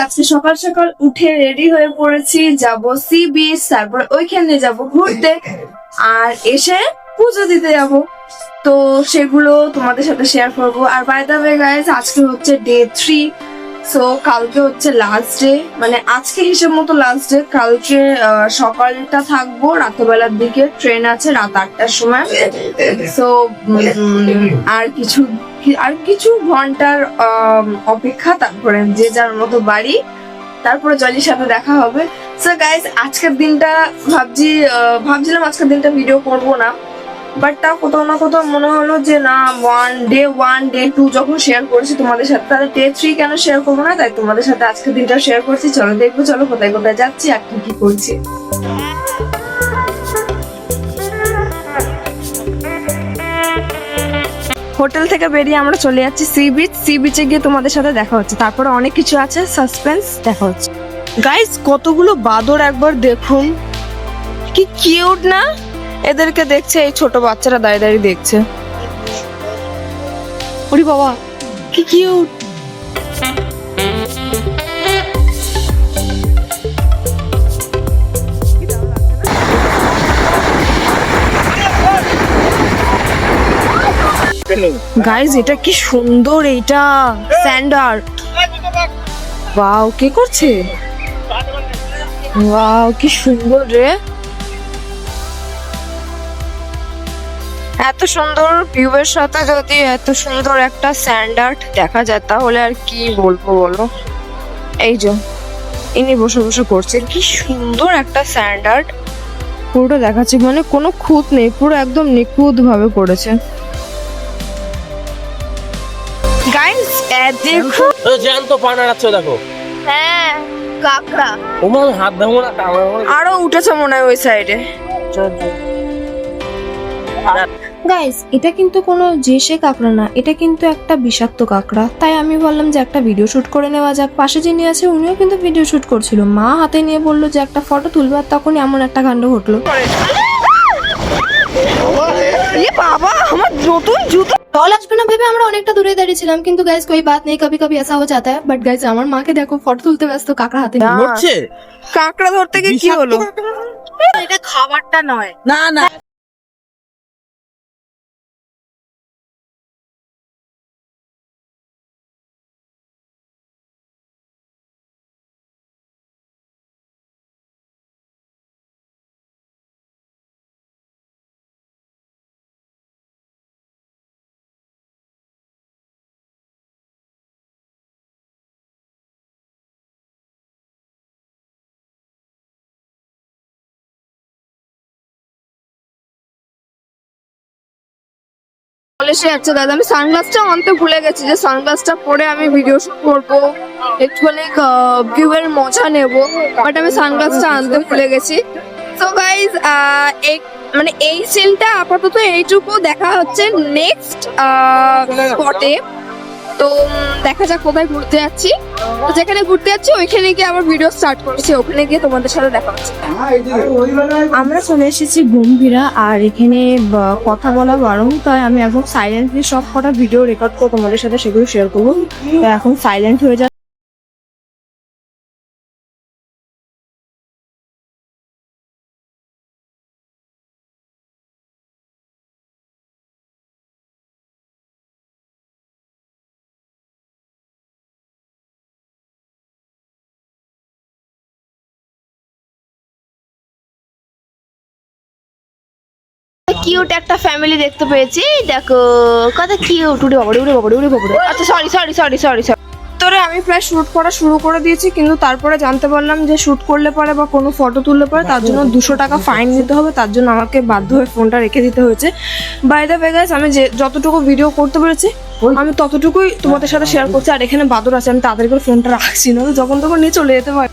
আজকে সকাল সকাল উঠে রেডি হয়ে পড়েছি, যাব সি বিচ, তারপর ওইখানে যাব ঘুরতে, আর এসে পুজো দিতে যাব। তো সেগুলো তোমাদের সাথে শেয়ার করব। আর বাই দ্য ওয়ে গাইস, আজকে হচ্ছে ডে 3, সো কালকে হচ্ছে লাস্ট ডে, মানে আজকে হিসেব মতো লাস্ট ডে। কালকে সকালটা থাকবো, রাতেবেলার দিকে ট্রেন আছে রাত 8টার সময়। সো আর কিছু ঘন্টার অপেক্ষা, তারপরে যে যার মতো বাড়ি, তারপরে জলির সাথে দেখা হবে। সো গাইস, আজকের দিনটা ভাবছিলাম আজকের দিনটা ভিডিও করব না, বাট তা কোথাও না কোথাও মনে হলো যে না, ডে 1 ডে 2 যখন শেয়ার করেছি তোমাদের সাথে, তাহলে ডে 3 কেন শেয়ার করবো না। তাই তোমাদের সাথে আজকের দিনটা শেয়ার করছি। চলো দেখবো, চলো কোথায় কোথায় যাচ্ছি আর কি কি করছি। হোটেল থেকে বেরিয়ে আমরা চলে যাচ্ছি সি বিচে গিয়ে তোমাদের সাথে দেখা হচ্ছে। তারপরে অনেক কিছু আছে, সাসপেন্স, দেখা হচ্ছে। গাইস, কতগুলো বাদর একবার দেখুন, কি কিউট না। এদেরকে দেখছে এই ছোট বাচ্চারা দাঁড়িয়ে দাঁড়িয়ে দেখছে। ওরে বাবা, কি কিউট। গাইস, এটা কি সুন্দর, এইটা স্যান্ড আর্ট। ওয়াও, কে করছে? ওয়াও, কি সুন্দর রে। এত সুন্দর ভিউ এর সাথে যদি এত সুন্দর একটা স্যান্ড আর্ট দেখা যায়, তাহলে আর কি বলবো বলো। এই যে ইনি বসে বসে করছে, কি সুন্দর একটা স্যান্ড আর্ট। পুরোটা দেখাচ্ছে, মানে কোনো খুঁত নেই, পুরো একদম নিখুঁত ভাবে করেছে। গাইস, দেখো জ্যান্ত পা নাড়াচ্ছে, দেখো। হ্যাঁ, কাকড়া। ওমা, হাত ভাঙো না, আরো উঠেছে মনে হয় ওই সাইডে। গাইস, এটা কিন্তু কোনো জেসে কাঁকড়া না, এটা কিন্তু একটা বিষাক্ত কাঁকড়া। তাই আমি বললাম যে একটা ভিডিও শুট করে নেওয়া যাক। পাশে যিনি আছে উনিও কিন্তু ভিডিও শুট করছিল, মা হাতে নিয়ে বললো যে একটা ফটো তুলবে, আর তখনই এমন একটা কাণ্ড ঘটলো। বাবা, আমার নতুন জুতো। কল আসবে না ভেবে আমরা অনেকটা দূরে দাঁড়িয়েছিলাম, কিন্তু গাইস कोई बात नहीं, कभी कभी ऐसा हो जाता है। বাট গাইস, আমার মাকে দেখো ফটো তুলতে ব্যস্ত, কাঁকড়া হাতে নিয়ে। মরছে। কাঁকড়া ধরতে গিয়ে কি হলো? এটা খাবারটা নয়। না না, কলেজে যাচ্ছে দাদা, আমি সানগ্লাসটা আনতে ভুলে গেছি, যে সানগ্লাসটা পরে আমি ভিডিও শুট করবো, একটুখানি ভিউ এর মজা নেবো, বাট আমি সানগ্লাসটা আনতে ভুলে গেছি। তো গাইজ, মানে এই সিনটা আপাতত এইটুকু দেখা হচ্ছে। নেক্সট স্পটে তো দেখা যাক কোথায় ঘুরতে যাচ্ছি। তো যেখানে ঘুরতে যাচ্ছি ওইখানে গিয়ে আবার ভিডিও স্টার্ট করছি, ওখানে গিয়ে তোমাদের সাথে দেখা হচ্ছে। আমরা চলে এসেছি গম্ভীরা, আর এখানে কথা বলা বারণ, তাই আমি এখন সাইলেন্টলি সব কটা ভিডিও রেকর্ড করে তোমাদের সাথে সেগুলো শেয়ার করবো। তো এখন সাইলেন্ট হয়ে যাচ্ছে। কিউট একটা ফ্যামিলি দেখতে পেয়েছি, দেখো কত কিউট। উড়ে বাবারে, উড়ে বাবারে, উড়ে বাবারে। আচ্ছা, সরি। তোরে আমি প্রায় শুট করা শুরু করে দিয়েছি, কিন্তু তারপরে জানতে পারলাম যে শুট করলে পরে বা কোনো ফটো তুললে পরে তার জন্য 200 টাকা ফাইন দিতে হবে। তার জন্য আমাকে বাধ্য হয়ে ফোনটা রেখে দিতে হয়েছে। বাই দ্য ওয়ে গাইস, আমি যতটুকু ভিডিও করতে পেরেছি আমি ততটুকুই তোমাদের সাথে শেয়ার করছি। আর এখানে বাদর আছে, আমি তাড়াতাড়ি করে ফোনটা রাখছি, না তো যখন তখন নিয়ে চলে যেতে পারে।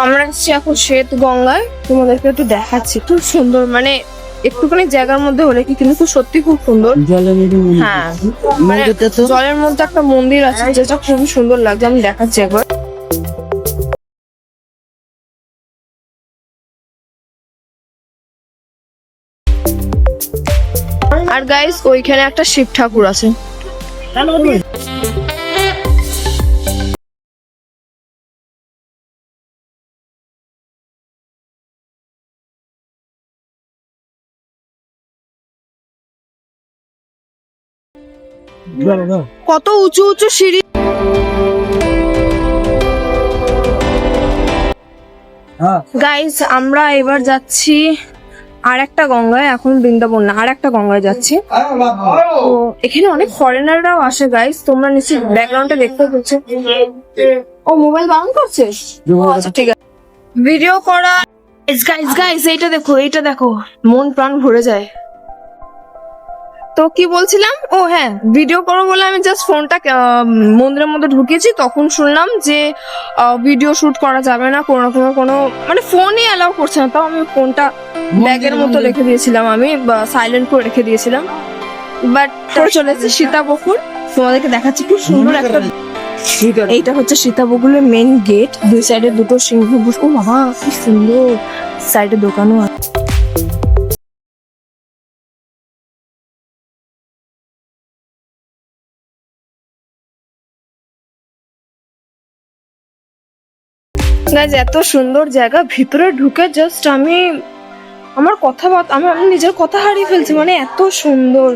আমরা এসেছি এখন শ্বেত গঙ্গায়, তোমাদেরকে একটু দেখাচ্ছি। খুব সুন্দর, মানে একটুখানি জায়গার মধ্যে হলে কি, কিন্তু সত্যি খুব সুন্দর। হ্যাঁ, মানে জলের মধ্যে একটা মন্দির আছে যেটা খুবই সুন্দর লাগছে, আমি দেখাচ্ছি একবার। আর গাইস ওইখানে একটা শিব ঠাকুর আছে। কত উঁচু উঁচু সিঁড়ি। গাইস আমরা এবার যাচ্ছি আর একটা গঙ্গায়, এখন বৃন্দাবন না, আর একটা গঙ্গায় যাচ্ছি। তো এখানে অনেক ফরেনাররাও আসে গাইস, তোমরা নিশ্চয়ই ব্যাকগ্রাউন্ডে দেখতে পাচ্ছ। ও মোবাইল বাউন্ড করছে, আচ্ছা ঠিক আছে। ভিডিও করা গাইস গাইস এইটা দেখো, এইটা দেখো, মন প্রাণ ভরে যায়। তো কি বলছিলাম, ও হ্যাঁ, ভিডিও করো বলে আমি জাস্ট ফোনটা মন্দিরের মধ্যে ঢুকিয়েছি, তখন শুনলাম যে ভিডিও শুট করা যাবে না, কোনো রকমের কোনো মানে ফোনই অ্যালাউ করছে না। তাও আমি ফোনটা ব্যাগের মতো রেখে দিয়েছিলাম, আমি সাইলেন্ট করে রেখে দিয়েছিলাম। বাট চলে এসেছে সীতাবকুল, তোমাদেরকে দেখাচ্ছি খুব সুন্দর একটা। এইটা হচ্ছে সীতাবকুলের মেইন গেট, দুই সাইডে দুটো সিংহ। ও বাবা কি সুন্দর, সাইডে দোকানও আছে। গাইজ এত সুন্দর জায়গা, ভিতরে ঢুকে জাস্ট আমি আমার আমি নিজের কথা হারিয়ে ফেলছি, মানে এত সুন্দর।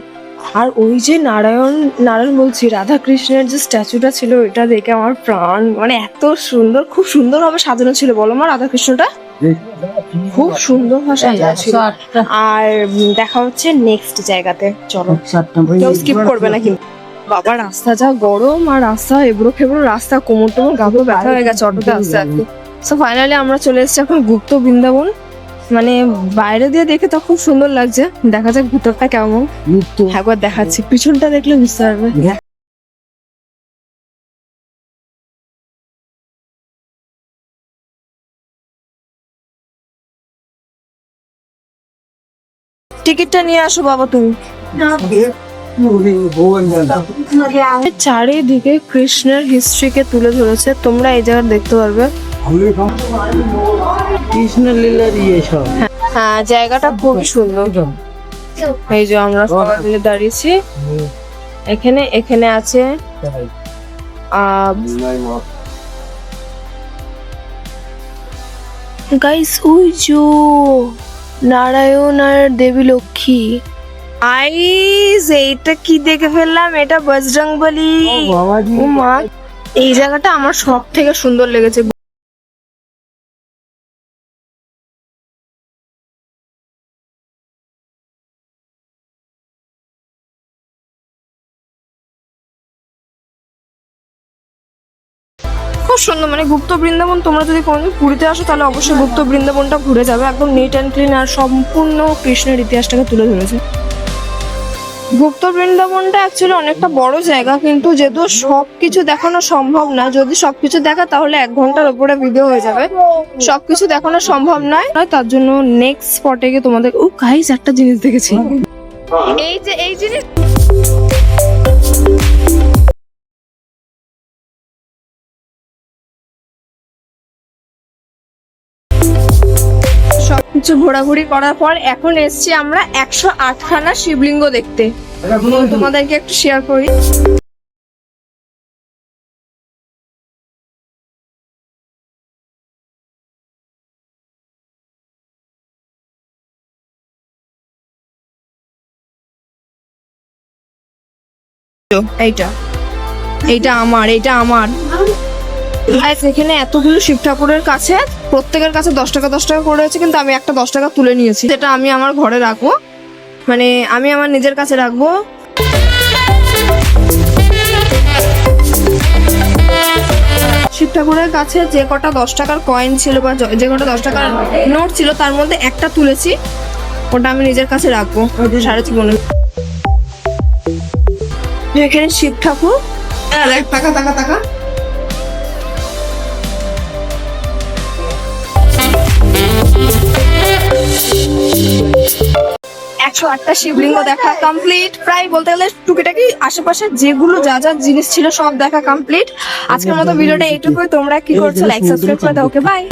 আর ওই যে নারায়ণ বলছি, রাধা কৃষ্ণের যে স্ট্যাচুটা ছিল, এটা দেখে আমার প্রাণ, মানে এত সুন্দর, খুব সুন্দর ভাবে সাজানো ছিল। বলো মা, রাধা কৃষ্ণটা খুব সুন্দর ভাবে সাজানো ছিল। আর দেখা হচ্ছে নেক্সট জায়গাতে, চলো, কেউ স্কিপ করবে না কিন্তু। বাবা রাস্তা যা গরম, আর রাস্তা এবড়ো খেবড়ো রাস্তা, কোমর টোমর গাবো ব্যথা হয়ে গেছে অটোতে আসতে আসতে। সো ফাইনালি আমরা চলে এসেছি এখন গুপ্ত বৃন্দাবন। মানে বাইরে দিয়ে দেখে তো খুব সুন্দর লাগছে, দেখা যাক ভিতরটা কেমন। একবার দেখাচ্ছি, পিছনটা দেখলে বুঝতে পারবে। টিকিটটা নিয়ে আসো বাবা তুমি। চারিদিকে কৃষ্ণের হিস্ট্রিকে তুলে ধরেছে, তোমরা এই জায়গা দেখতে পারবে। কৃষ্ণের লীলার সব। হ্যাঁ জায়গাটা খুব সুন্দর। এই যে আমরা সবাই মিলে দাঁড়িয়েছি এখানে, এখানে আছে গাইস ওই যে নারায়ণ আর দেবী লক্ষ্মী। আইস এইটা কি দেখে ফেললাম, এটা বজরংবলী। ও মা, এই জায়গাটা আমার সব থেকে সুন্দর লেগেছে। খুব সুন্দর, মানে গুপ্ত বৃন্দাবন। তোমরা যদি কোনোদিন পুরীতে আসো তাহলে অবশ্যই গুপ্ত বৃন্দাবনটা ঘুরে যাবে, একদম নিট অ্যান্ড ক্লিন, আর সম্পূর্ণ কৃষ্ণের ইতিহাসটাকে তুলে ধরেছে। গুপ্ত বৃন্দাবনটা অ্যাকচুয়ালি অনেকটা বড় জায়গা, কিন্তু যেহেতু সবকিছু দেখানো সম্ভব না, যদি সবকিছু দেখা তাহলে 1 ঘন্টার উপরে ভিডিও হয়ে যাবে, সবকিছু দেখানো সম্ভব নয়। তার জন্য নেক্সট স্পটে গিয়ে তোমাদের, ও গাইস একটা জিনিস দেখেছি, এই জিনিস সবকিছু ঘোরাঘুরি করার পর এখন এসছি আমরা 108খানা শিবলিঙ্গ দেখতে। তোমাদেরকে একটু শেয়ার করি। এইটা আমার এখানে এতগুলো শিব ঠাকুরের কাছে প্রত্যেকের কাছে 10 টাকা 10 টাকা করে আছে, কিন্তু আমি একটা 10 টাকা তুলে নিয়েছি, যেটা আমি আমার ঘরে রাখবো, মানে আমি আমার নিজের কাছে রাখবো। শিব ঠাকুরের কাছে যে কটা 10 টাকার কয়েন ছিল বা যে কটা 10 টাকার নোট ছিল, তার মধ্যে একটা তুলেছি, ওটা আমি নিজের কাছে রাখবো। 4.5 এখানে শিব ঠাকুর, টাকা 108টা শিবলিঙ্গ দেখা কমপ্লিট। প্রায় বলতে গেলে টুকিটাকি আশেপাশে যেগুলো যা যা জিনিস ছিল সব দেখা কমপ্লিট। আজকের মতো ভিডিওটা এইটুকুই। তোমরা কি করছো, লাইক সাবস্ক্রাইব করে দাও। Okay bye.